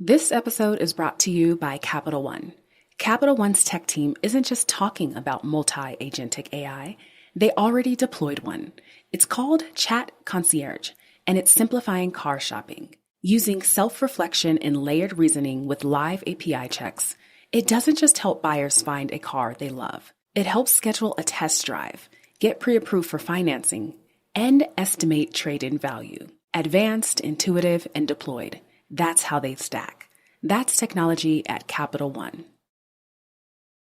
This episode is brought to you by Capital One. Capital One's tech team isn't just talking about multi-agentic AI, they already deployed one. It's called Chat Concierge, and it's simplifying car shopping. Using self-reflection and layered reasoning with live API checks, it doesn't just help buyers find a car they love. It helps schedule a test drive, get pre-approved for financing, and estimate trade-in value. Advanced, intuitive, and deployed. That's how they stack. That's technology at Capital One.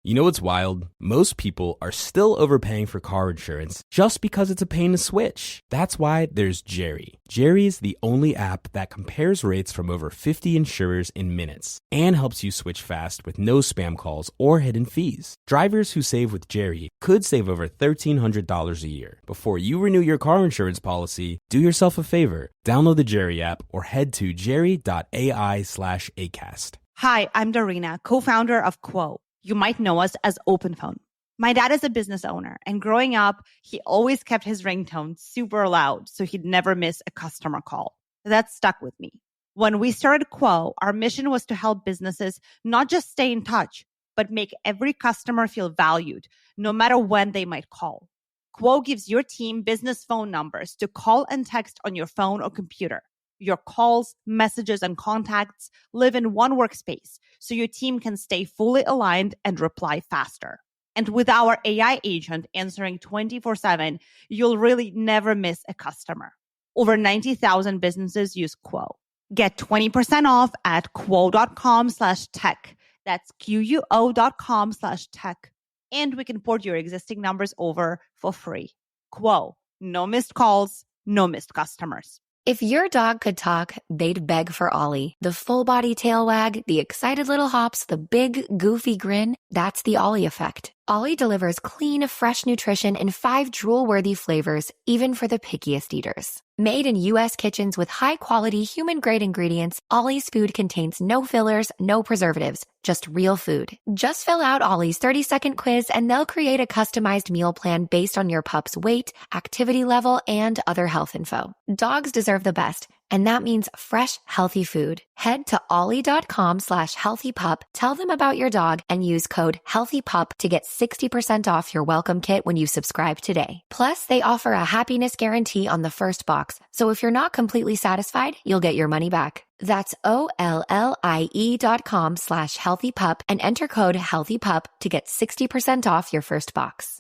You know what's wild? Most people are still overpaying for car insurance just because it's a pain to switch. That's why there's Jerry. Jerry is the only app that compares rates from over 50 insurers in minutes and helps you switch fast with no spam calls or hidden fees. Drivers who save with Jerry could save over $1,300 a year. Before you renew your car insurance policy, do yourself a favor. Download the Jerry app or head to jerry.ai/acast. Hi, I'm Darina, co-founder of Quo. You might know us as OpenPhone. My dad is a business owner, and growing up, he always kept his ringtone super loud so he'd never miss a customer call. That stuck with me. When we started Quo, our mission was to help businesses not just stay in touch, but make every customer feel valued, no matter when they might call. Quo gives your team business phone numbers to call and text on your phone or computer. Your calls, messages, and contacts live in one workspace, so your team can stay fully aligned and reply faster. And with our AI agent answering 24/7, you'll really never miss a customer. Over 90,000 businesses use Quo. Get 20% off at quo.com/tech. That's QUO.com/tech. And we can port your existing numbers over for free. Quo. No missed calls, no missed customers. If your dog could talk, they'd beg for Ollie. The full-body tail wag, the excited little hops, the big, goofy grin, that's the Ollie effect. Ollie delivers clean, fresh nutrition in 5 drool-worthy flavors, even for the pickiest eaters. Made in U.S. kitchens with high-quality, human-grade ingredients, Ollie's food contains no fillers, no preservatives, just real food. Just fill out Ollie's 30-second quiz and they'll create a customized meal plan based on your pup's weight, activity level, and other health info. Dogs deserve the best, and that means fresh, healthy food. Head to ollie.com/healthypup, tell them about your dog, and use code HEALTHYPUP to get 60% off your welcome kit when you subscribe today. Plus, they offer a happiness guarantee on the first box, so if you're not completely satisfied, you'll get your money back. That's OLLIE.com/healthypup and enter code HEALTHYPUP to get 60% off your first box.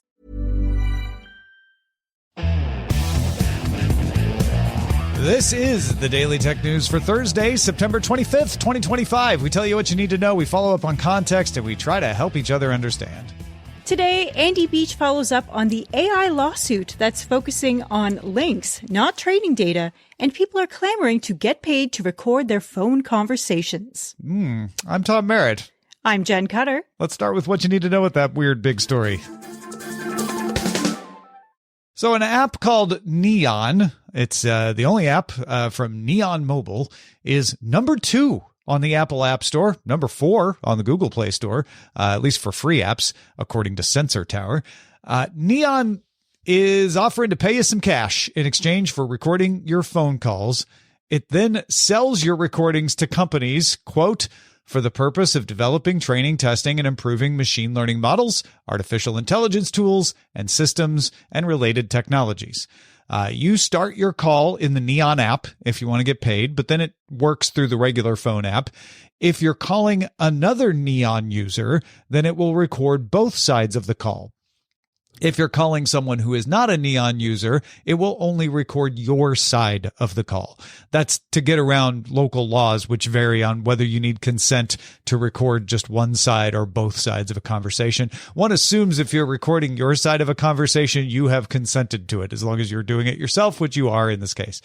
This is the Daily Tech News for Thursday, September 25th, 2025. We tell you what you need to know, we follow up on context, and we try to help each other understand. Today, Andy Beach follows up on the AI lawsuit that's focusing on links, not training data, and people are clamoring to get paid to record their phone conversations. I'm Tom Merritt. I'm Jenn Cutter. Let's start with what you need to know with that weird big story. So an app called Neon, it's the only app from Neon Mobile, is number 2 on the Apple App Store, number 4 on the Google Play Store, at least for free apps, according to Sensor Tower. Neon is offering to pay you some cash in exchange for recording your phone calls. It then sells your recordings to companies, quote, for the purpose of developing, training, testing, and improving machine learning models, artificial intelligence tools, and systems and related technologies. You start your call in the Neon app if you want to get paid, but then it works through the regular phone app. If you're calling another Neon user, then it will record both sides of the call. If you're calling someone who is not a Neon user, it will only record your side of the call. That's to get around local laws, which vary on whether you need consent to record just one side or both sides of a conversation. One assumes if you're recording your side of a conversation, you have consented to it, as long as you're doing it yourself, which you are in this case.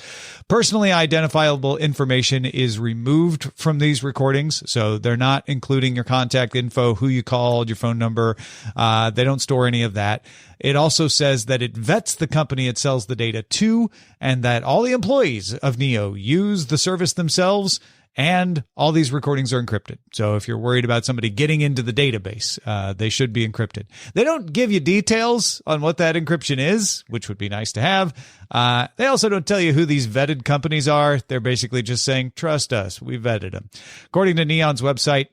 Personally identifiable information is removed from these recordings, so they're not including your contact info, who you called, your phone number. They don't store any of that. It also says that it vets the company it sells the data to, and that all the employees of Neo use the service themselves, and all these recordings are encrypted. So if you're worried about somebody getting into the database, they should be encrypted. They don't give you details on what that encryption is, which would be nice to have. They also don't tell you who these vetted companies are. They're basically just saying, trust us, we vetted them. According to Neon's website,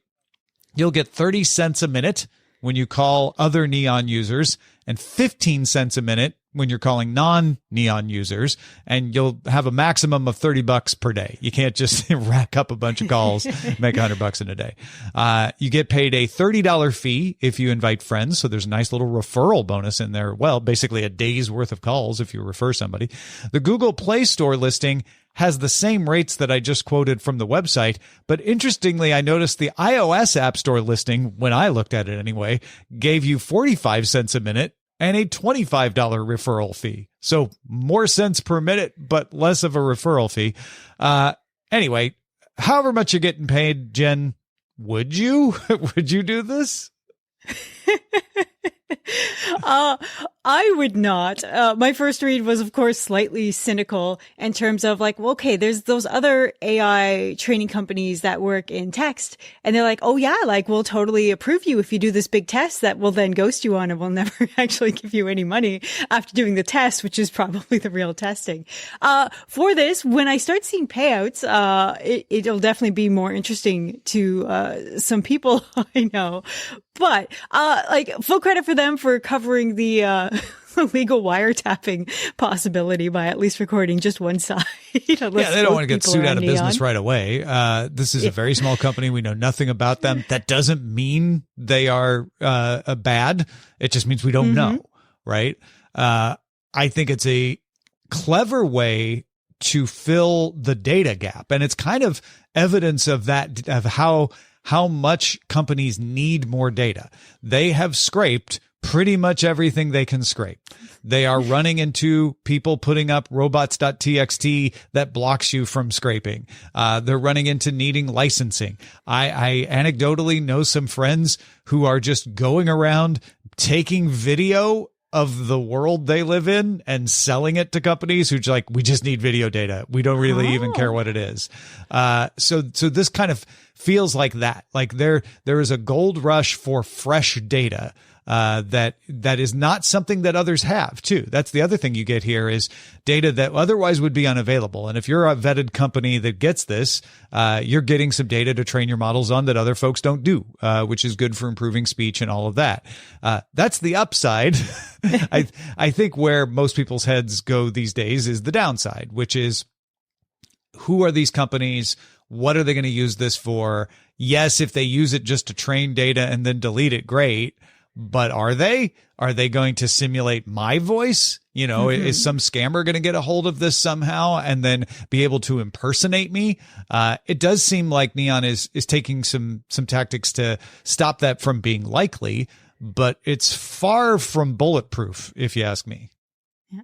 you'll get 30 cents a minute when you call other Neon users and 15 cents a minute when you're calling non-Neon users, and you'll have a maximum of $30 per day. You can't just rack up a bunch of calls, make $100 in a day. You get paid a $30 fee if you invite friends. So there's a nice little referral bonus in there. Well, basically a day's worth of calls if you refer somebody. The Google Play Store listing has the same rates that I just quoted from the website. But interestingly, I noticed the iOS App Store listing, when I looked at it anyway, gave you 45 cents a minute and a $25 referral fee. So more cents per minute, but less of a referral fee. Anyway, however much you're getting paid, Jen, would you do this? I would not. My first read was, of course, slightly cynical in terms of like, well, okay, there's those other AI training companies that work in text, and they're like, oh yeah, like we'll totally approve you if you do this big test that we'll then ghost you on and we'll never actually give you any money after doing the test, which is probably the real testing. For this, when I start seeing payouts, it'll definitely be more interesting to some people I know. But like full credit for them for covering the legal wiretapping possibility by at least recording just one side. Yeah, they don't want to get sued out of business right away. This is a very small company. We know nothing about them. That doesn't mean they are bad. It just means we don't know, right? I think it's a clever way to fill the data gap, and it's kind of evidence of that, of how much companies need more data. They have scraped pretty much everything they can scrape. They are running into people putting up robots.txt that blocks you from scraping. They're running into needing licensing. I anecdotally know some friends who are just going around taking video of the world they live in and selling it to companies who's like, we just need video data. We don't really even care what it is. So this kind of feels like that. Like there is a gold rush for fresh data, that is not something that others have too. That's the other thing you get here is data that otherwise would be unavailable. And if you're a vetted company that gets this, you're getting some data to train your models on that other folks don't do, which is good for improving speech and all of that. That's the upside. I think where most people's heads go these days is the downside, which is who are these companies? What are they going to use this for? Yes, if they use it just to train data and then delete it, great. But are they going to simulate my voice? You know, is some scammer going to get a hold of this somehow and then be able to impersonate me? It does seem like Neon is taking some tactics to stop that from being likely, but it's far from bulletproof, if you ask me. Yeah.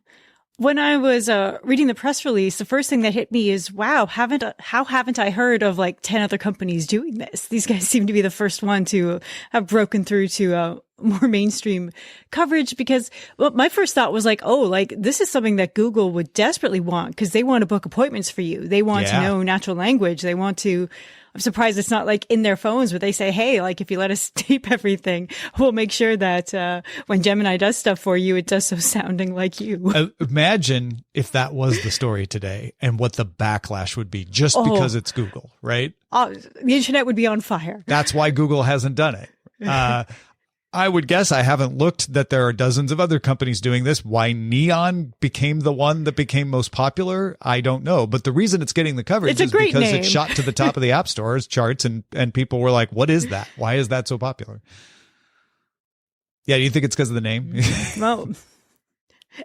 When I was reading the press release, the first thing that hit me is, wow, how haven't I heard of like 10 other companies doing this? These guys seem to be the first one to have broken through to more mainstream coverage, because my first thought was like, oh, like this is something that Google would desperately want because they want to book appointments for you. They want to know natural language. They want to, I'm surprised it's not like in their phones where they say, hey, like if you let us tape everything, we'll make sure that when Gemini does stuff for you, it does so sounding like you. Imagine if that was the story today and what the backlash would be just because it's Google, right? The internet would be on fire. That's why Google hasn't done it. I would guess, I haven't looked, that there are dozens of other companies doing this. Why Neon became the one that became most popular, I don't know. But the reason it's getting the coverage is because it shot to the top of the App Store's charts, and people were like, what is that? Why is that so popular? Yeah, do you think it's because of the name? Well,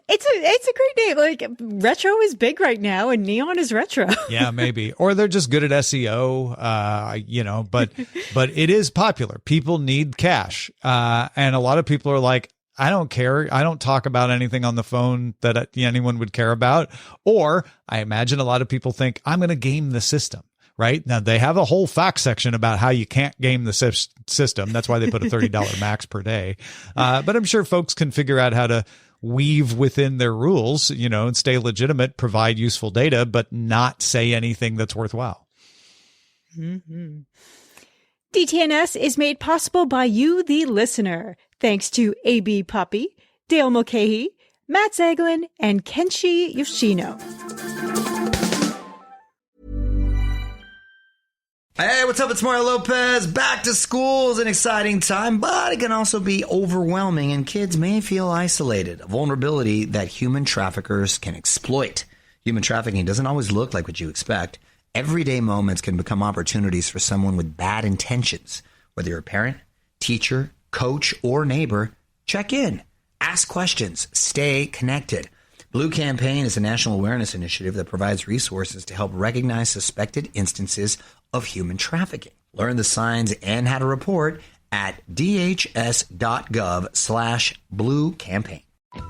it's a great name. Like retro is big right now, and Neon is retro. Yeah, maybe, or they're just good at SEO. You know, but it is popular. People need cash, and a lot of people are like, I don't care. I don't talk about anything on the phone that anyone would care about. Or I imagine a lot of people think I'm going to game the system. right? Now, they have a whole fact section about how you can't game the system. That's why they put a $30 max per day. But I'm sure folks can figure out how to weave within their rules, and stay legitimate, provide useful data, but not say anything that's worthwhile. Mm-hmm. DTNS is made possible by you, the listener, thanks to A.B. Poppy, Dale Mulcahy, Matt Zaglin, and Kenshi Yoshino. Hey, what's up? It's Mario Lopez. Back to school is an exciting time, but it can also be overwhelming, and kids may feel isolated, a vulnerability that human traffickers can exploit. Human trafficking doesn't always look like what you expect. Everyday moments can become opportunities for someone with bad intentions. Whether you're a parent, teacher, coach, or neighbor, check in, ask questions, stay connected. Blue Campaign is a national awareness initiative that provides resources to help recognize suspected instances of human trafficking. Learn the signs and how to report at dhs.gov/Blue Campaign.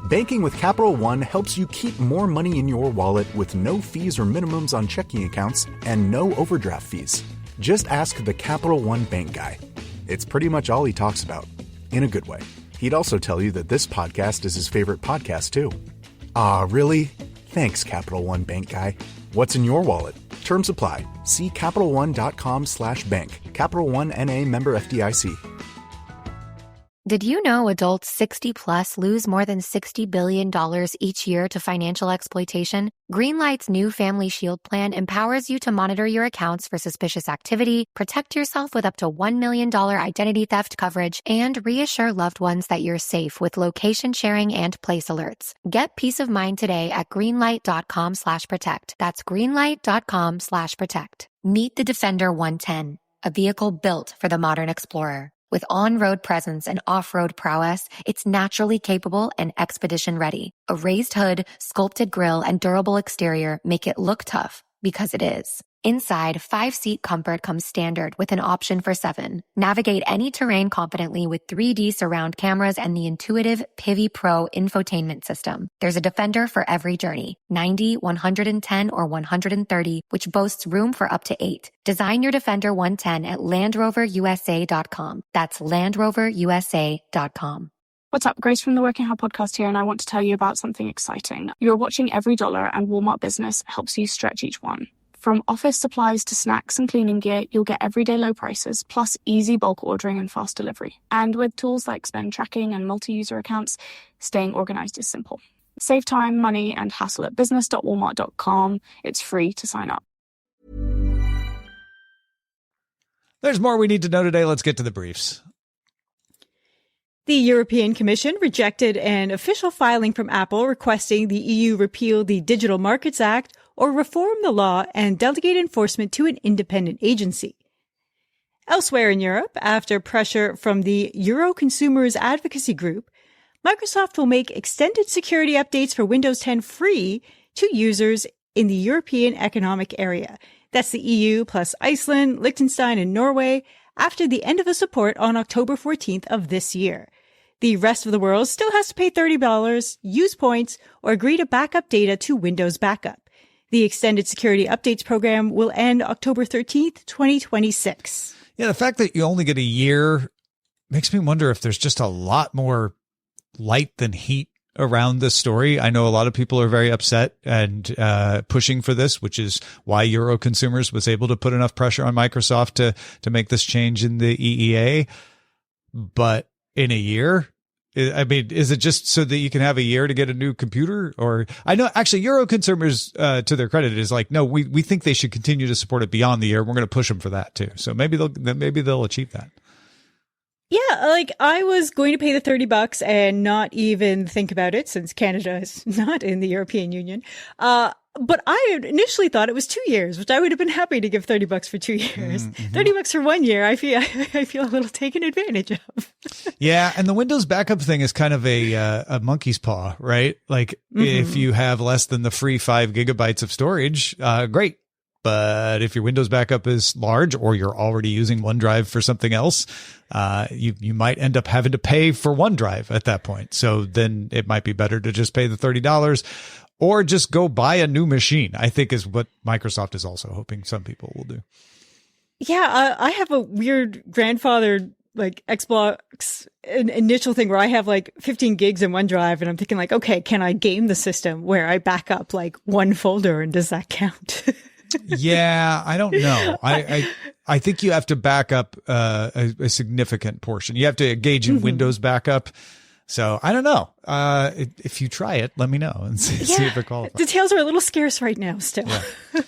Banking with Capital One helps you keep more money in your wallet with no fees or minimums on checking accounts and no overdraft fees. Just ask the Capital One bank guy. It's pretty much all he talks about, in a good way. He'd also tell you that this podcast is his favorite podcast, too. Ah, really? Thanks, Capital One bank guy. What's in your wallet? Terms apply. See CapitalOne.com/bank. Capital One N.A. member FDIC. Did you know adults 60 plus lose more than $60 billion each year to financial exploitation? Greenlight's new Family Shield plan empowers you to monitor your accounts for suspicious activity, protect yourself with up to $1 million identity theft coverage, and reassure loved ones that you're safe with location sharing and place alerts. Get peace of mind today at greenlight.com/protect. That's greenlight.com/protect. Meet the Defender 110, a vehicle built for the modern explorer. With on-road presence and off-road prowess, it's naturally capable and expedition-ready. A raised hood, sculpted grille, and durable exterior make it look tough, because it is. Inside, 5-seat comfort comes standard with an option for 7. Navigate any terrain confidently with 3D surround cameras and the intuitive Pivi Pro infotainment system. There's a Defender for every journey, 90, 110, or 130, which boasts room for up to 8. Design your Defender 110 at LandRoverUSA.com. That's LandRoverUSA.com. What's up? Grace from the Working Hard podcast here, and I want to tell you about something exciting. You're watching Every Dollar, and Walmart Business helps you stretch each one. From office supplies to snacks and cleaning gear, you'll get everyday low prices, plus easy bulk ordering and fast delivery. And with tools like spend tracking and multi-user accounts, staying organized is simple. Save time, money, and hassle at business.walmart.com. It's free to sign up. There's more we need to know today. Let's get to the briefs. The European Commission rejected an official filing from Apple requesting the EU repeal the Digital Markets Act or reform the law and delegate enforcement to an independent agency. Elsewhere in Europe, after pressure from the Euro Consumers Advocacy Group, Microsoft will make extended security updates for Windows 10 free to users in the European Economic Area. That's the EU plus Iceland, Liechtenstein, and Norway after the end of the support on October 14th of this year. The rest of the world still has to pay $30, use points, or agree to backup data to Windows Backup. The Extended Security Updates program will end October 13th, 2026. Yeah, the fact that you only get a year makes me wonder if there's just a lot more light than heat around this story. I know a lot of people are very upset and pushing for this, which is why Euro Consumers was able to put enough pressure on Microsoft to make this change in the EEA. But in a year, I mean, is it just so that you can have a year to get a new computer? Or I know actually Euro Consumers, to their credit, is like, no, we think they should continue to support it beyond the year. We're going to push them for that too. So maybe they'll achieve that. Yeah, like I was going to pay the $30 and not even think about it since Canada is not in the European Union. But I initially thought it was 2 years, which I would have been happy to give $30 for 2 years. Mm-hmm. $30 for 1 year, I feel a little taken advantage of. Yeah, and the Windows backup thing is kind of a monkey's paw, right? Like if you have less than the free 5 gigabytes of storage, great. But if your Windows backup is large or you're already using OneDrive for something else, you might end up having to pay for OneDrive at that point. So then it might be better to just pay the $30. or just go buy a new machine, I think is what Microsoft is also hoping some people will do. Yeah, I have a weird grandfather like Xbox initial thing where I have like 15 gigs in OneDrive, and I'm thinking like, okay, can I game the system where I back up like one folder, and does that count? Yeah, I don't know. I think you have to back up a significant portion. You have to engage in Windows backup. So I don't know. If you try it, let me know and see if it qualifies. Details are a little scarce right now still. Yeah.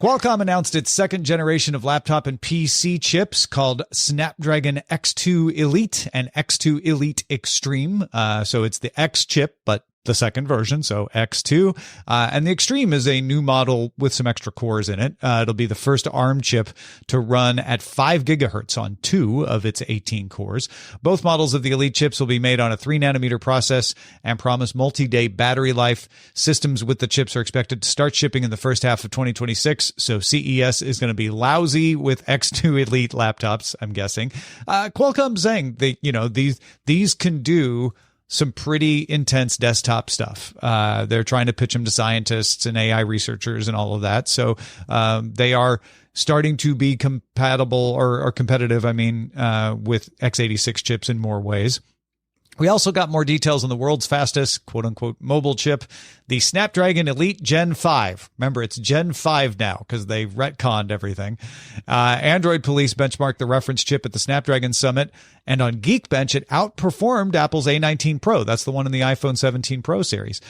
Qualcomm announced its second generation of laptop and PC chips called Snapdragon X2 Elite and X2 Elite Extreme. So it's the X chip, but the second version, so X2. And the Extreme is a new model with some extra cores in it. It'll be the first ARM chip to run at 5 gigahertz on 2 of its 18 cores. Both models of the Elite chips will be made on a 3-nanometer process and promise multi-day battery life. Systems with the chips are expected to start shipping in the first half of 2026, so CES is going to be lousy with X2 Elite laptops, I'm guessing. Qualcomm saying these can do some pretty intense desktop stuff. They're trying to pitch them to scientists and AI researchers and all of that. So they are starting to be compatible or competitive, with x86 chips in more ways. We also got more details on the world's fastest, quote-unquote, mobile chip, the Snapdragon Elite Gen 5. Remember, it's Gen 5 now because they retconned everything. Android Police benchmarked the reference chip at the Snapdragon Summit, and on Geekbench, it outperformed Apple's A19 Pro. That's the one in the iPhone 17 Pro series.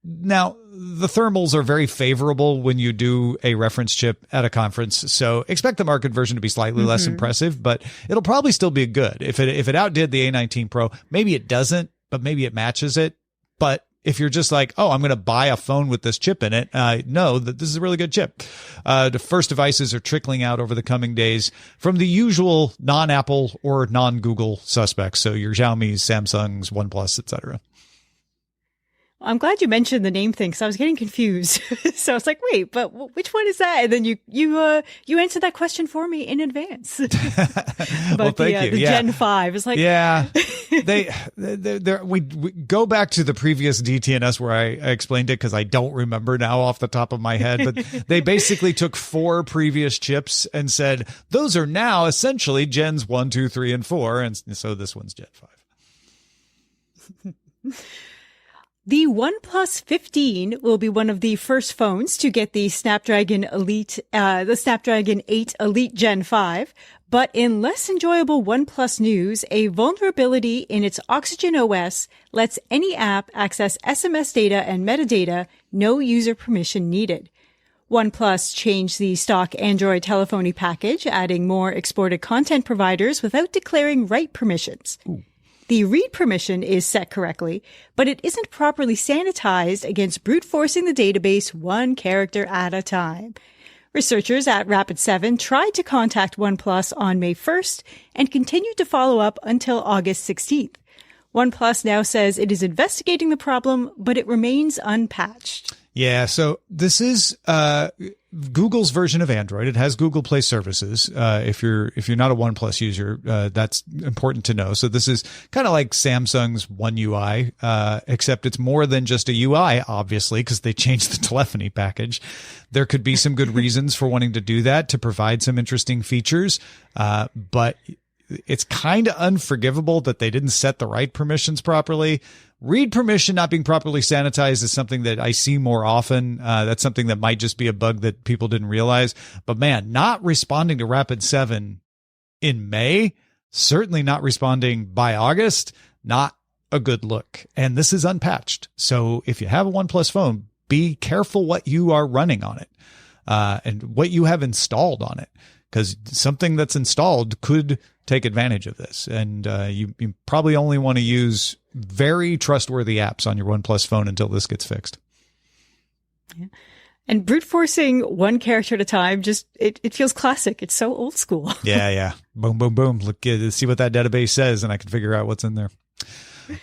Now, the thermals are very favorable when you do a reference chip at a conference, so expect the market version to be slightly less impressive, but it'll probably still be good. If it outdid the A19 Pro, maybe it doesn't, but maybe it matches it. But if you're just like, oh, I'm going to buy a phone with this chip in it, know that this is a really good chip. The first devices are trickling out over the coming days from the usual non-Apple or non-Google suspects, so your Xiaomi's, Samsungs, OnePlus, etc. I'm glad you mentioned the name thing because I was getting confused. So I was like, wait, but which one is that? And then you answered that question for me in advance. But the Gen 5 is like, yeah, we go back to the previous DTNS where I explained it because I don't remember now off the top of my head, but they basically took 4 previous chips and said, those are now essentially Gens 1, 2, 3, and 4. And so this one's Gen 5. The OnePlus 15 will be one of the first phones to get the Snapdragon 8 Elite Gen 5. But in less enjoyable OnePlus news, a vulnerability in its Oxygen OS lets any app access SMS data and metadata, no user permission needed. OnePlus changed the stock Android telephony package, adding more exported content providers without declaring write permissions. Ooh. The read permission is set correctly, but it isn't properly sanitized against brute forcing the database one character at a time. Researchers at Rapid7 tried to contact OnePlus on May 1st and continued to follow up until August 16th. OnePlus now says it is investigating the problem, but it remains unpatched. Yeah, so this is Google's version of Android. It has Google Play services. If you're not a OnePlus user, that's important to know. So this is kind of like Samsung's One UI, except it's more than just a UI, obviously, because they changed the telephony package. There could be some good reasons for wanting to do that to provide some interesting features, but it's kind of unforgivable that they didn't set the right permissions properly. Read permission not being properly sanitized is something that I see more often. That's something that might just be a bug that people didn't realize. But man, not responding to Rapid7 in May, certainly not responding by August, not a good look. And this is unpatched. So if you have a OnePlus phone, be careful what you are running on it and what you have installed on it, because something that's installed could take advantage of this. And you probably only want to use very trustworthy apps on your OnePlus phone until this gets fixed. Yeah. And brute forcing one character at a time, just it feels classic. It's so old school. Yeah. Boom, boom, boom. Look, see what that database says, and I can figure out what's in there.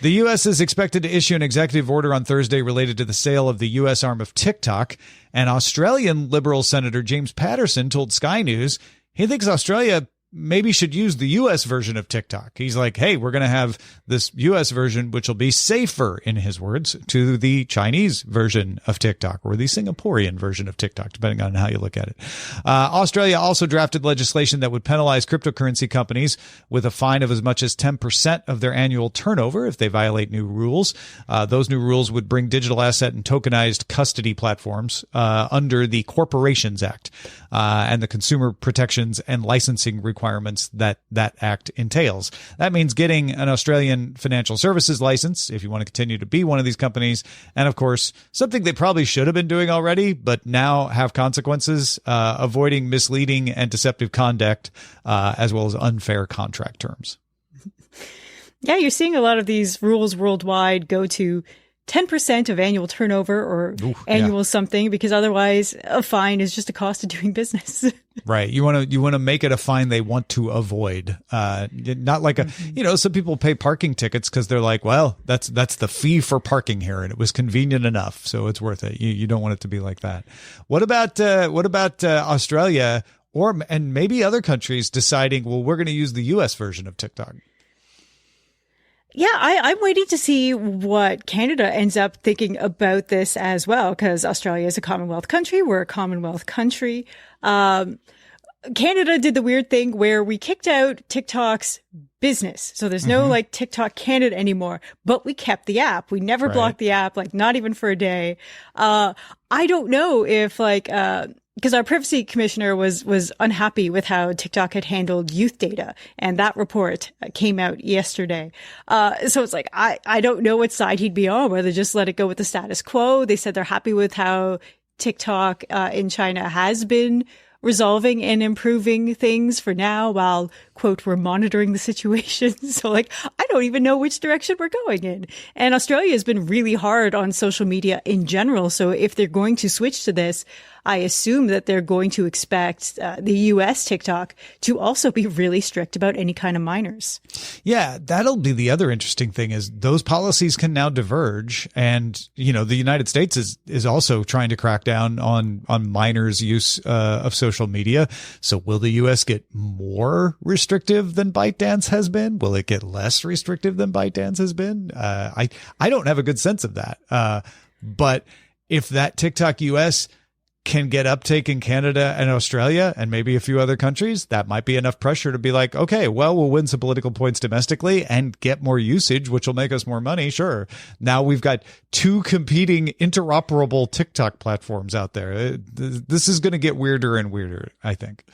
The U.S. is expected to issue an executive order on Thursday related to the sale of the U.S. arm of TikTok. And Australian Liberal Senator James Patterson told Sky News he thinks Australia maybe should use the U.S. version of TikTok. He's like, hey, we're going to have this U.S. version, which will be safer, in his words, to the Chinese version of TikTok or the Singaporean version of TikTok, depending on how you look at it. Australia also drafted legislation that would penalize cryptocurrency companies with a fine of as much as 10% of their annual turnover if they violate new rules. Those new rules would bring digital asset and tokenized custody platforms under the Corporations Act and the consumer protections and licensing requirements that act entails. That means getting an Australian financial services license if you want to continue to be one of these companies. And of course, something they probably should have been doing already, but now have consequences, avoiding misleading and deceptive conduct, as well as unfair contract terms. Yeah, you're seeing a lot of these rules worldwide go to 10% of annual turnover or annual something, because otherwise a fine is just a cost of doing business. Right. You want to make it a fine they want to avoid. Not like some people pay parking tickets because they're like, well, that's the fee for parking here, and it was convenient enough, so it's worth it. You don't want it to be like that. What about Australia and maybe other countries deciding, well, we're going to use the U.S. version of TikTok? Yeah, I'm waiting to see what Canada ends up thinking about this as well, because Australia is a Commonwealth country. We're a Commonwealth country. Canada did the weird thing where we kicked out TikTok's business. So there's no like TikTok Canada anymore, but we kept the app. We never blocked the app, like not even for a day. I don't know if because our privacy commissioner was unhappy with how TikTok had handled youth data, and that report came out yesterday. So it's like, I don't know what side he'd be on, whether just let it go with the status quo. They said they're happy with how TikTok in China has been resolving and improving things for now, while, quote, we're monitoring the situation. So I don't even know which direction we're going in. And Australia has been really hard on social media in general. So if they're going to switch to this, I assume that they're going to expect the U.S. TikTok to also be really strict about any kind of minors. Yeah, that'll be the other interesting thing, is those policies can now diverge. And, the United States is also trying to crack down on minors' use of social media. So will the U.S. get more restrictive than ByteDance has been? Will it get less restrictive than ByteDance has been? I don't have a good sense of that. But if that TikTok U.S. can get uptake in Canada and Australia and maybe a few other countries, that might be enough pressure to be like, okay, well, we'll win some political points domestically and get more usage, which will make us more money. Sure. Now we've got two competing interoperable TikTok platforms out there. This is going to get weirder and weirder, I think.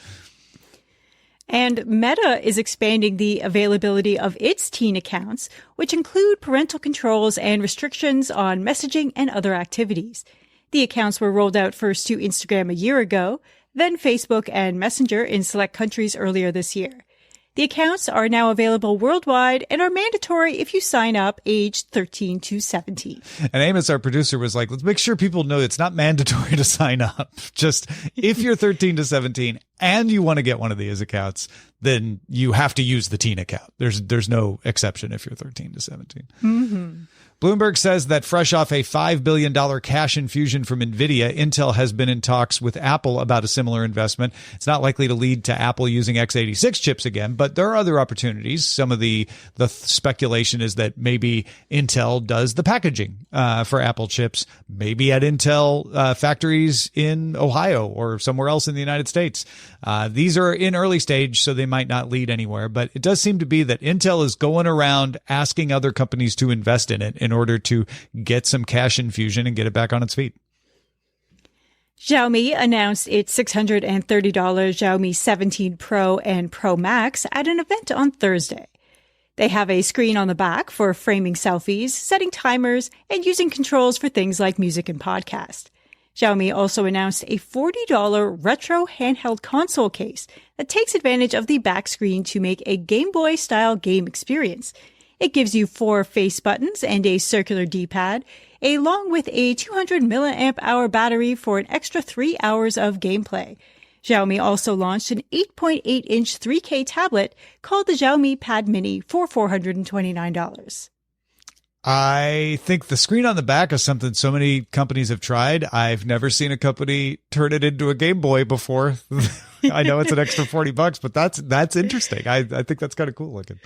And Meta is expanding the availability of its teen accounts, which include parental controls and restrictions on messaging and other activities. The accounts were rolled out first to Instagram a year ago, then Facebook and Messenger in select countries earlier this year. The accounts are now available worldwide and are mandatory if you sign up aged 13 to 17. And Amos, our producer, was like, let's make sure people know it's not mandatory to sign up. Just if you're 13 to 17 and you want to get one of these accounts, then you have to use the teen account. There's no exception if you're 13 to 17. Mm-hmm. Bloomberg says that fresh off a $5 billion cash infusion from NVIDIA, Intel has been in talks with Apple about a similar investment. It's not likely to lead to Apple using x86 chips again, but there are other opportunities. Some of the speculation is that maybe Intel does the packaging for Apple chips, maybe at Intel factories in Ohio or somewhere else in the United States. These are in early stage, so they might not lead anywhere, but it does seem to be that Intel is going around asking other companies to invest in it in order to get some cash infusion and get it back on its feet. Xiaomi announced its $630 Xiaomi 17 Pro and Pro Max at an event on Thursday. They have a screen on the back for framing selfies, setting timers, and using controls for things like music and podcast. Xiaomi also announced a $40 retro handheld console case that takes advantage of the back screen to make a Game Boy-style game experience. It gives you 4 face buttons and a circular D-pad, along with a 200 mAh battery for an extra 3 hours of gameplay. Xiaomi also launched an 8.8-inch 3K tablet called the Xiaomi Pad Mini for $429. I think the screen on the back is something so many companies have tried. I've never seen a company turn it into a Game Boy before. I know it's an extra $40, but that's interesting. I think that's kind of cool looking.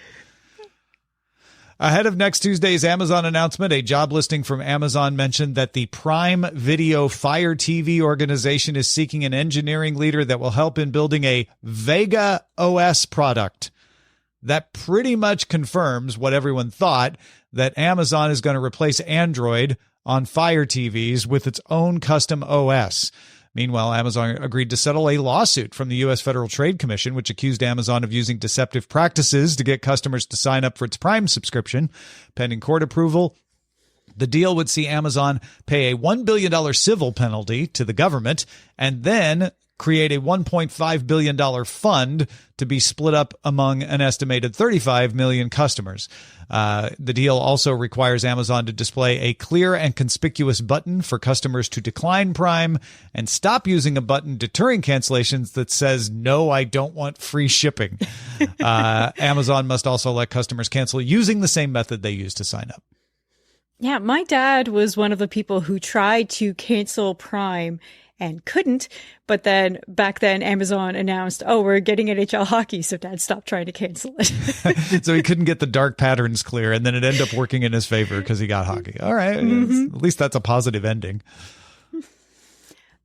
Ahead of next Tuesday's Amazon announcement, a job listing from Amazon mentioned that the Prime Video Fire TV organization is seeking an engineering leader that will help in building a Vega OS product. That pretty much confirms what everyone thought, that Amazon is going to replace Android on Fire TVs with its own custom OS. Meanwhile, Amazon agreed to settle a lawsuit from the U.S. Federal Trade Commission, which accused Amazon of using deceptive practices to get customers to sign up for its Prime subscription. Pending court approval, the deal would see Amazon pay a $1 billion civil penalty to the government and then create a $1.5 billion fund to be split up among an estimated 35 million customers. The deal also requires Amazon to display a clear and conspicuous button for customers to decline Prime and stop using a button deterring cancellations that says, "No, I don't want free shipping." Amazon must also let customers cancel using the same method they used to sign up. Yeah, my dad was one of the people who tried to cancel Prime and couldn't. But then back then, Amazon announced, "Oh, we're getting NHL hockey." So Dad stopped trying to cancel it. So he couldn't get the dark patterns clear. And then it ended up working in his favor because he got hockey. All right. Mm-hmm. At least that's a positive ending.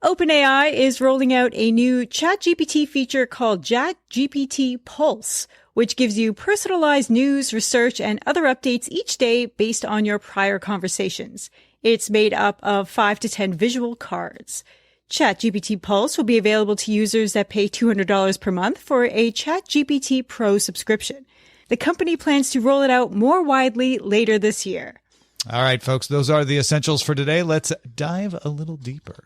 OpenAI is rolling out a new ChatGPT feature called ChatGPT Pulse, which gives you personalized news, research, and other updates each day based on your prior conversations. It's made up of 5 to 10 visual cards. ChatGPT Pulse will be available to users that pay $200 per month for a ChatGPT Pro subscription. The company plans to roll it out more widely later this year. All right, folks, those are the essentials for today. Let's dive a little deeper.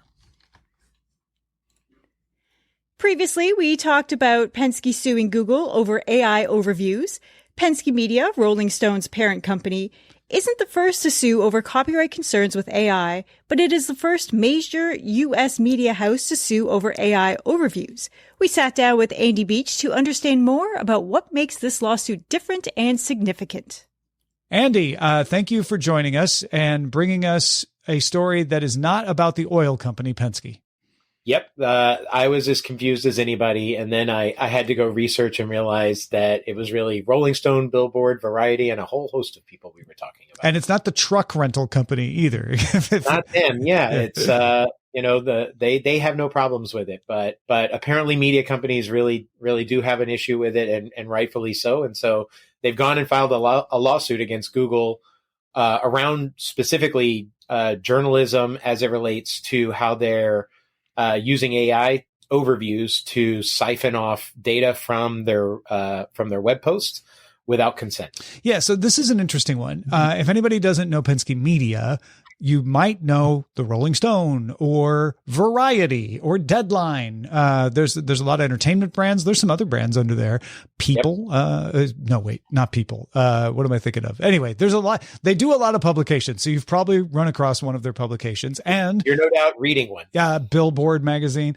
Previously, we talked about Penske suing Google over AI overviews. Penske Media, Rolling Stone's parent company, isn't the first to sue over copyright concerns with AI, but it is the first major U.S. media house to sue over AI overviews. We sat down with Andy Beach to understand more about what makes this lawsuit different and significant. Andy, thank you for joining us and bringing us a story that is not about the oil company Penske. Yep. I was as confused as anybody. And then I had to go research and realize that it was really Rolling Stone, Billboard, Variety, and a whole host of people we were talking about. And it's not the truck rental company either. Not them. Yeah. It's, they have no problems with it, but apparently media companies really do have an issue with it, and rightfully so. And so they've gone and filed a lawsuit against Google around specifically journalism as it relates to how they're using AI overviews to siphon off data from their web posts without consent. Yeah, so this is an interesting one. If anybody doesn't know Penske Media, you might know the Rolling Stone or Variety or Deadline. There's a lot of entertainment brands. There's some other brands under there. People. Yep. No, wait, not People. What am I thinking of? Anyway, there's a lot. They do a lot of publications. So you've probably run across one of their publications, and you're no doubt reading one. Yeah, Billboard magazine.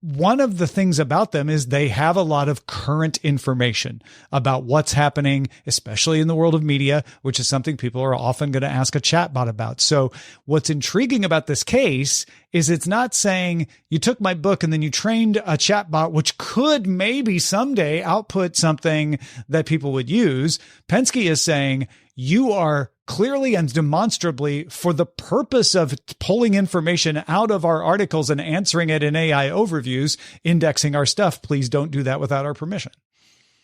One of the things about them is they have a lot of current information about what's happening, especially in the world of media, which is something people are often going to ask a chatbot about. So what's intriguing about this case is it's not saying you took my book and then you trained a chatbot, which could maybe someday output something that people would use. Penske is saying you are clearly and demonstrably, for the purpose of pulling information out of our articles and answering it in AI overviews, indexing our stuff. Please don't do that without our permission.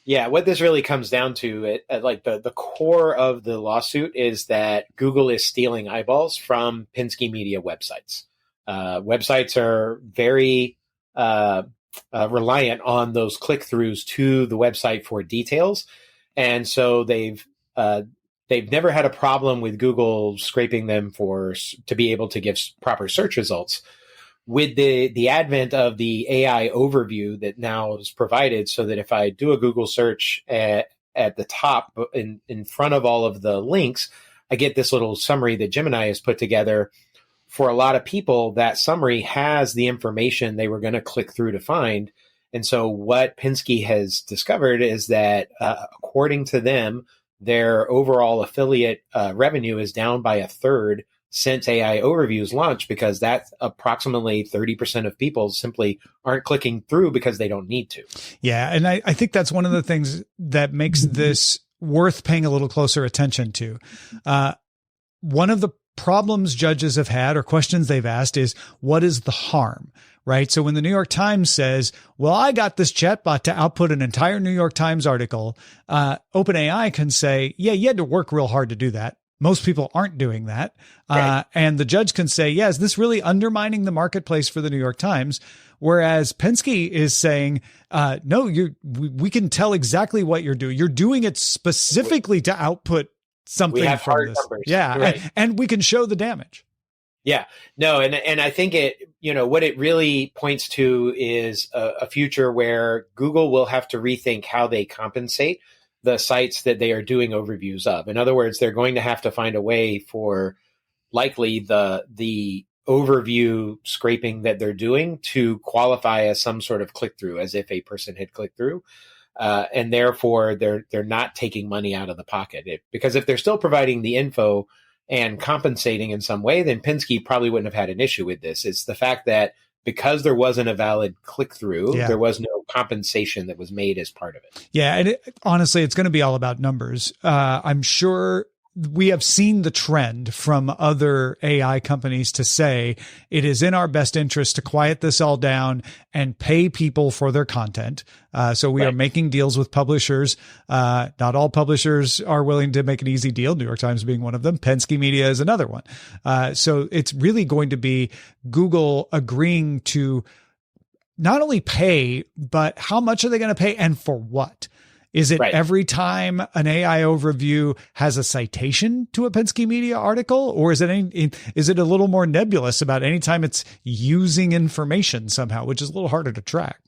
Yeah, what this really comes down to, the core of the lawsuit is that Google is stealing eyeballs from Penske Media websites. Websites are very reliant on those click-throughs to the website for details. And so they've never had a problem with Google scraping them to be able to give proper search results. With the advent of the AI overview that now is provided, so that if I do a Google search at the top in front of all of the links, I get this little summary that Gemini has put together. For a lot of people, that summary has the information they were going to click through to find. And so what Penske has discovered is that according to them, their overall affiliate revenue is down by a third since AI overviews launched, because that's approximately 30% of people simply aren't clicking through because they don't need to. Yeah. And I think that's one of the things that makes this worth paying a little closer attention to. One of the problems judges have had or questions they've asked is, what is the harm? Right. So when the New York Times says, well, I got this chatbot to output an entire New York Times article, OpenAI can say, yeah, you had to work real hard to do that. Most people aren't doing that. Right. And the judge can say, yeah, is this really undermining the marketplace for the New York Times? Whereas Penske is saying, no, we can tell exactly what you're doing. You're doing it specifically to output something we have from hard this. Numbers. Yeah. Right. And we can show the damage. Yeah, no. And I think what it really points to is a future where Google will have to rethink how they compensate the sites that they are doing overviews of. In other words, they're going to have to find a way for likely the overview scraping that they're doing to qualify as some sort of click-through, as if a person had clicked through. And therefore, they're not taking money out of the pocket. Because if they're still providing the info and compensating in some way, then Penske probably wouldn't have had an issue with this. It's the fact that because there wasn't a valid click-through, there was no compensation that was made as part of it. Yeah. And honestly, it's going to be all about numbers. I'm sure we have seen the trend from other AI companies to say it is in our best interest to quiet this all down and pay people for their content. So we are making deals with publishers. Not all publishers are willing to make an easy deal. New York Times being one of them. Penske Media is another one. So it's really going to be Google agreeing to not only pay, but how much are they going to pay and for what? Is it every time an AI overview has a citation to a Penske Media article, or is it a little more nebulous about any time it's using information somehow, which is a little harder to track?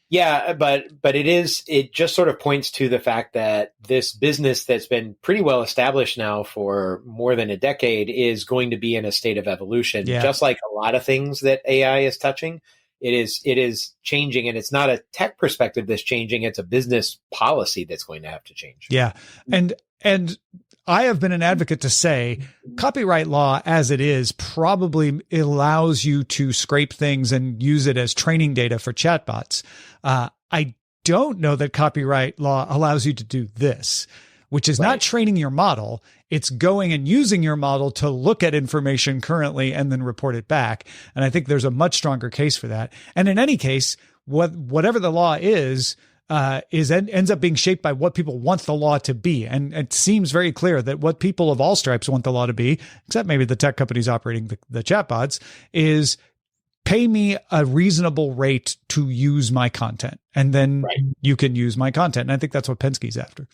Yeah, but it just sort of points to the fact that this business that's been pretty well established now for more than a decade is going to be in a state of evolution, just like a lot of things that AI is touching. It is changing, and it's not a tech perspective that's changing. It's a business policy that's going to have to change. Yeah. And I have been an advocate to say copyright law as it is probably allows you to scrape things and use it as training data for chatbots. I don't know that copyright law allows you to do this, which is not training your model. It's going and using your model to look at information currently and then report it back. And I think there's a much stronger case for that. And in any case, whatever the law is ends up being shaped by what people want the law to be. And it seems very clear that what people of all stripes want the law to be, except maybe the tech companies operating the chatbots, is pay me a reasonable rate to use my content. And then you can use my content. And I think that's what Penske's after.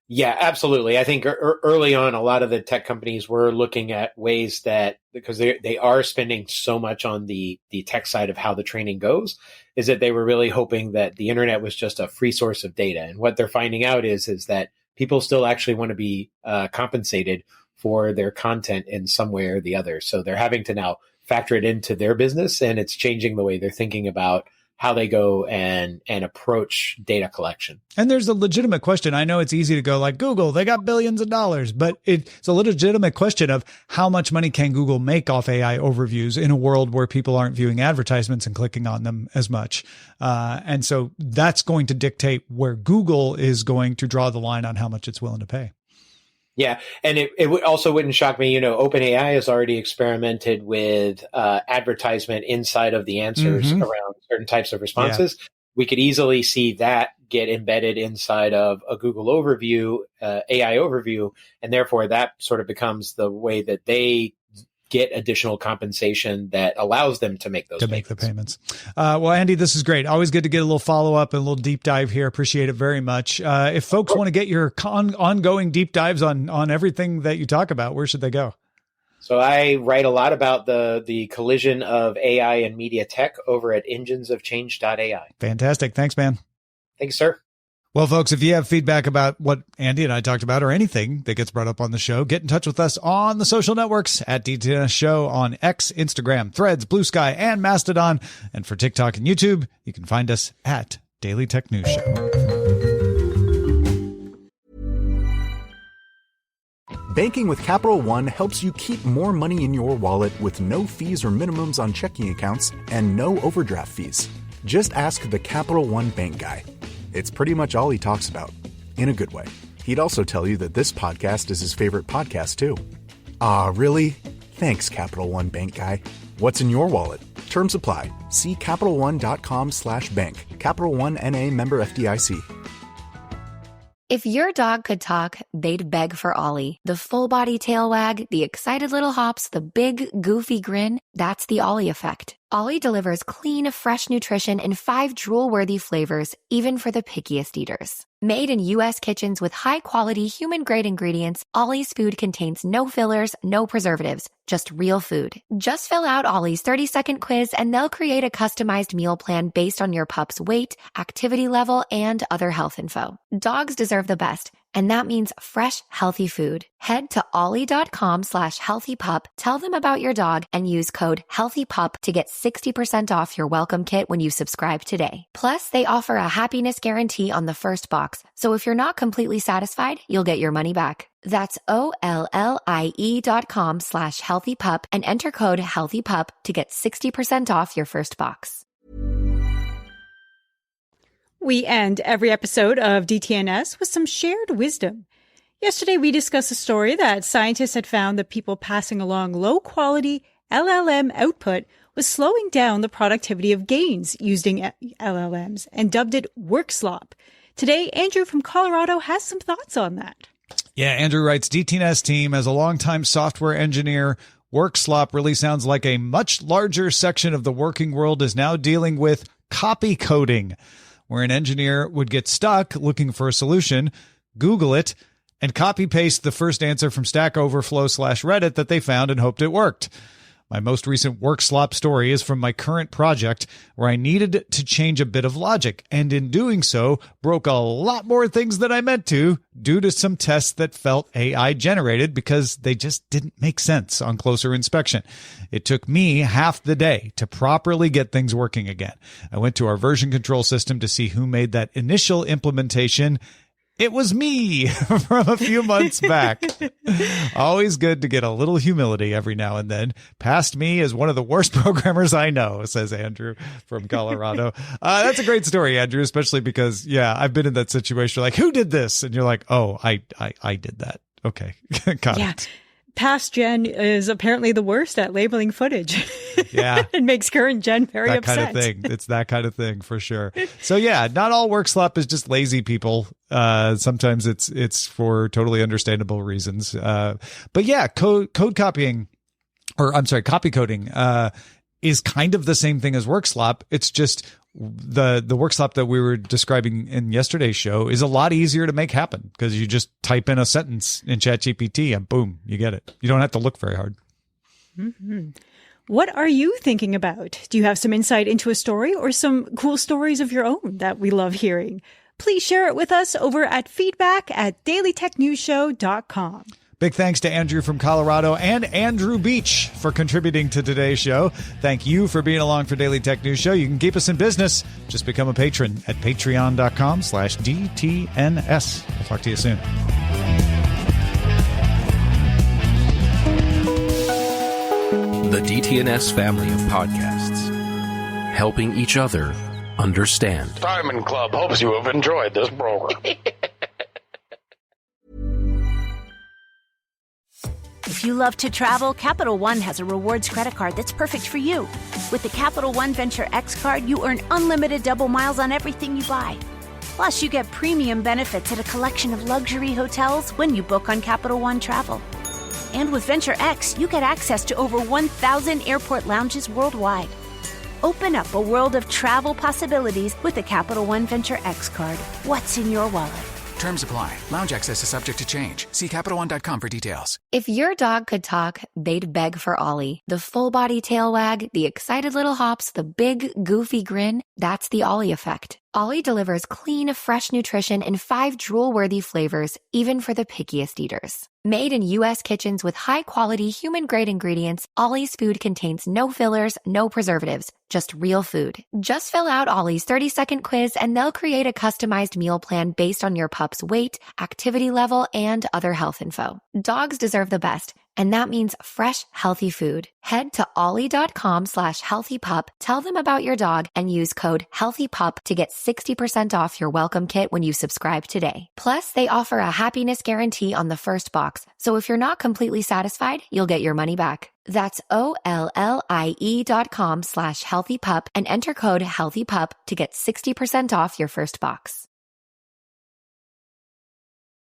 Yeah, absolutely. I think early on, a lot of the tech companies were looking at ways that, because they are spending so much on the tech side of how the training goes, is that they were really hoping that the internet was just a free source of data. And what they're finding out is that people still actually want to be compensated for their content in some way or the other. So they're having to now factor it into their business, and it's changing the way they're thinking about how they go and approach data collection. And there's a legitimate question. I know it's easy to go like Google, they got billions of dollars, but it's a legitimate question of how much money can Google make off AI overviews in a world where people aren't viewing advertisements and clicking on them as much. And so that's going to dictate where Google is going to draw the line on how much it's willing to pay. Yeah. And it also wouldn't shock me, OpenAI has already experimented with advertisement inside of the answers around certain types of responses. Yeah. We could easily see that get embedded inside of a Google overview, AI overview, and therefore that sort of becomes the way that they get additional compensation that allows them to make those payments. Make the payments. Well, Andy, this is great. Always good to get a little follow-up and a little deep dive here. Appreciate it very much. If folks want to get your ongoing deep dives on everything that you talk about, where should they go? So I write a lot about the collision of AI and media tech over at enginesofchange.ai. Fantastic. Thanks, man. Thanks, sir. Well, folks, if you have feedback about what Andy and I talked about or anything that gets brought up on the show, get in touch with us on the social networks at DTNS Show on X, Instagram, Threads, Blue Sky, and Mastodon. And for TikTok and YouTube, you can find us at Daily Tech News Show. Banking with Capital One helps you keep more money in your wallet with no fees or minimums on checking accounts and no overdraft fees. Just ask the Capital One bank guy. It's pretty much all he talks about, in a good way. He'd also tell you that this podcast is his favorite podcast, too. Aw, really? Thanks, Capital One bank guy. What's in your wallet? Terms apply. See CapitalOne.com/bank. Capital One N.A. member FDIC. If your dog could talk, they'd beg for Ollie. The full-body tail wag, the excited little hops, the big, goofy grin, that's the Ollie effect. Ollie delivers clean, fresh nutrition in 5 drool-worthy flavors, even for the pickiest eaters. Made in U.S. kitchens with high-quality, human-grade ingredients, Ollie's food contains no fillers, no preservatives, just real food. Just fill out Ollie's 30-second quiz and they'll create a customized meal plan based on your pup's weight, activity level, and other health info. Dogs deserve the best, and that means fresh, healthy food. Head to ollie.com/healthypup, tell them about your dog, and use code HEALTHYPUP to get 60% off your welcome kit when you subscribe today. Plus, they offer a happiness guarantee on the first box, so if you're not completely satisfied, you'll get your money back. That's OLLIE.com/healthypup and enter code HEALTHYPUP to get 60% off your first box. We end every episode of DTNS with some shared wisdom. Yesterday, we discussed a story that scientists had found that people passing along low-quality LLM output was slowing down the productivity of gains using LLMs and dubbed it work slop. Today, Andrew from Colorado has some thoughts on that. Yeah, Andrew writes, DTNS team, as a longtime software engineer, work slop really sounds like a much larger section of the working world is now dealing with copy coding, where an engineer would get stuck looking for a solution, Google it, and copy paste the first answer from Stack Overflow/Reddit that they found and hoped it worked. My most recent work slop story is from my current project where I needed to change a bit of logic, and in doing so, broke a lot more things than I meant to due to some tests that felt AI generated because they just didn't make sense on closer inspection. It took me half the day to properly get things working again. I went to our version control system to see who made that initial implementation. It was me from a few months back. Always good to get a little humility every now and then. Past me is one of the worst programmers I know, says Andrew from Colorado. That's a great story, Andrew, especially because, yeah, I've been in that situation. Like, who did this? And you're like, oh, I did that. Okay. Got it. Past Jen is apparently the worst at labeling footage. Yeah. It makes current Jen very upset. That kind of thing. It's that kind of thing for sure. So yeah, not all work slop is just lazy people. Sometimes it's for totally understandable reasons. But yeah, copy coding, is kind of the same thing as work slop. It's just the work slop that we were describing in yesterday's show is a lot easier to make happen because you just type in a sentence in ChatGPT and boom, you get it. You don't have to look very hard. Mm-hmm. What are you thinking about? Do you have some insight into a story or some cool stories of your own that we love hearing? Please share it with us over at feedback@dailytechnewsshow.com. Big thanks to Andrew from Colorado and Andrew Beach for contributing to today's show. Thank you for being along for Daily Tech News Show. You can keep us in business. Just become a patron at patreon.com/DTNS. We'll talk to you soon. The DTNS family of podcasts, helping each other understand. Diamond Club hopes you have enjoyed this program. If you love to travel, Capital One has a rewards credit card that's perfect for you. With the Capital One Venture X card, you earn unlimited double miles on everything you buy. Plus, you get premium benefits at a collection of luxury hotels when you book on Capital One Travel. And with Venture X, you get access to over 1,000 airport lounges worldwide. Open up a world of travel possibilities with the Capital One Venture X card. What's in your wallet? Terms apply. Lounge access is subject to change. See CapitalOne.com for details. If your dog could talk, they'd beg for Ollie. The full-body tail wag, the excited little hops, the big, goofy grin, that's the Ollie effect. Ollie delivers clean, fresh nutrition in 5 drool-worthy flavors, even for the pickiest eaters. Made in U.S. kitchens with high-quality, human-grade ingredients, Ollie's food contains no fillers, no preservatives, just real food. Just fill out Ollie's 30-second quiz and they'll create a customized meal plan based on your pup's weight, activity level, and other health info. Dogs deserve the best, and that means fresh, healthy food. Head to ollie.com/healthypup, tell them about your dog, and use code HEALTHYPUP to get 60% off your welcome kit when you subscribe today. Plus, they offer a happiness guarantee on the first box, so if you're not completely satisfied, you'll get your money back. That's OLLIE.com/healthypup and enter code HEALTHYPUP to get 60% off your first box.